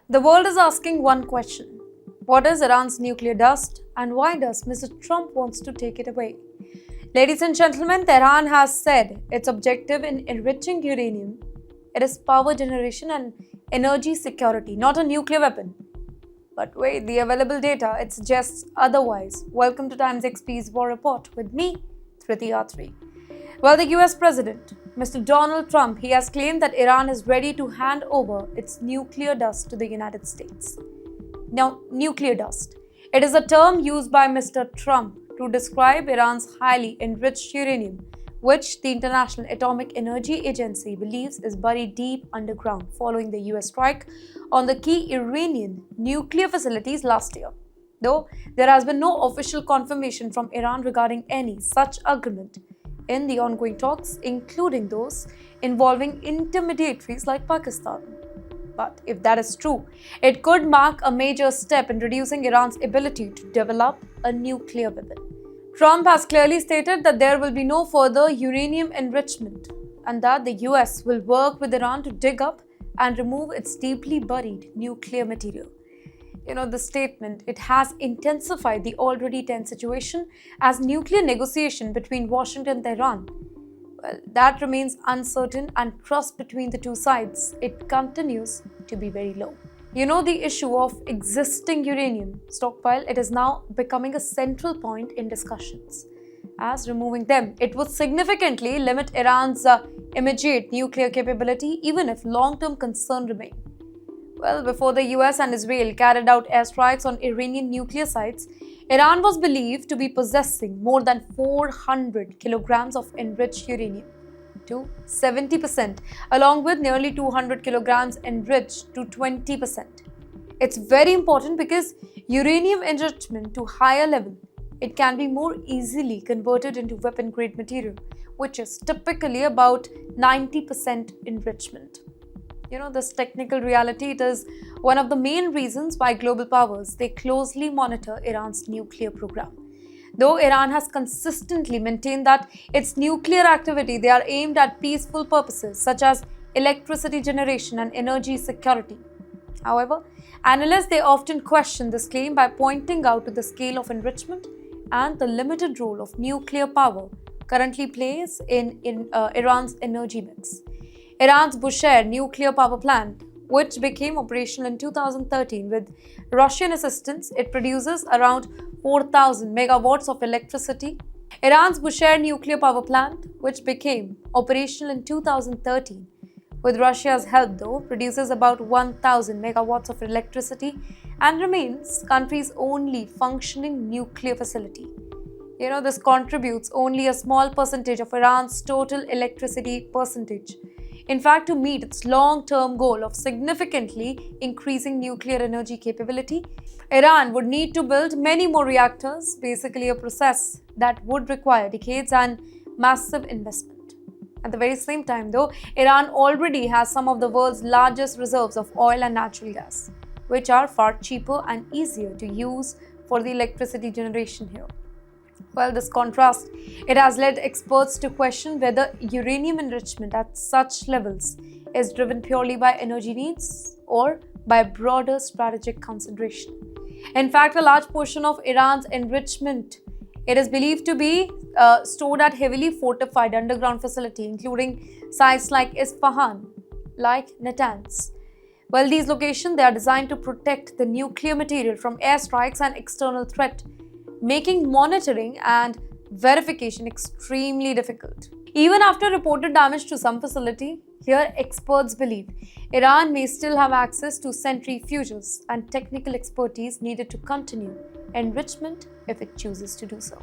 The world is asking one question. What is Iran's nuclear dust and why does Mr. Trump wants to take it away? Ladies and gentlemen, Tehran has said its objective in enriching uranium, it is power generation and energy security, not a nuclear weapon. But wait, the available data, it suggests otherwise. Welcome to TimesXP's War Report with me, Thriti Atri. Well, the US President, Mr. Donald Trump, he has claimed that Iran is ready to hand over its nuclear dust to the United States. Now, nuclear dust. It is a term used by Mr. Trump to describe Iran's highly enriched uranium, which the International Atomic Energy Agency believes is buried deep underground following the US strike on the key Iranian nuclear facilities last year. Though there has been no official confirmation from Iran regarding any such agreement in the ongoing talks, including those involving intermediaries like Pakistan. But if that is true, it could mark a major step in reducing Iran's ability to develop a nuclear weapon. Trump has clearly stated that there will be no further uranium enrichment and that the US will work with Iran to dig up and remove its deeply buried nuclear material. The statement, it has intensified the already tense situation as nuclear negotiation between Washington and Tehran. Well, that remains uncertain and trust between the two sides, it continues to be very low. The issue of existing uranium stockpile, it is now becoming a central point in discussions. As removing them, it would significantly limit Iran's immediate nuclear capability, even if long-term concerns remain. Well, before the US and Israel carried out airstrikes on Iranian nuclear sites, Iran was believed to be possessing more than 400 kilograms of enriched uranium to 70%, along with nearly 200 kilograms enriched to 20%. It's very important because uranium enrichment to higher level, it can be more easily converted into weapon-grade material, which is typically about 90% enrichment. This technical reality, it is one of the main reasons why global powers, they closely monitor Iran's nuclear program. Though Iran has consistently maintained that its nuclear activity, they are aimed at peaceful purposes such as electricity generation and energy security. However, analysts, they often question this claim by pointing out to the scale of enrichment and the limited role of nuclear power currently plays in Iran's energy mix. Iran's Bushehr nuclear power plant, which became operational in 2013 with Russian assistance, it produces around 4,000 megawatts of electricity. Iran's Bushehr nuclear power plant, which became operational in 2013 with Russia's help, though, produces about 1,000 megawatts of electricity and remains country's only functioning nuclear facility. This contributes only a small percentage of Iran's total electricity percentage. In fact, to meet its long-term goal of significantly increasing nuclear energy capability, Iran would need to build many more reactors, basically a process that would require decades and massive investment. At the very same time, though, Iran already has some of the world's largest reserves of oil and natural gas, which are far cheaper and easier to use for the electricity generation here. Well, this contrast, it has led experts to question whether uranium enrichment at such levels is driven purely by energy needs or by broader strategic consideration. In fact, a large portion of Iran's enrichment, it is believed to be stored at heavily fortified underground facilities, including sites like Isfahan, like Natanz. Well, these locations, they are designed to protect the nuclear material from airstrikes and external threat, making monitoring and verification extremely difficult. Even after reported damage to some facility, here experts believe Iran may still have access to centrifuges and technical expertise needed to continue enrichment if it chooses to do so.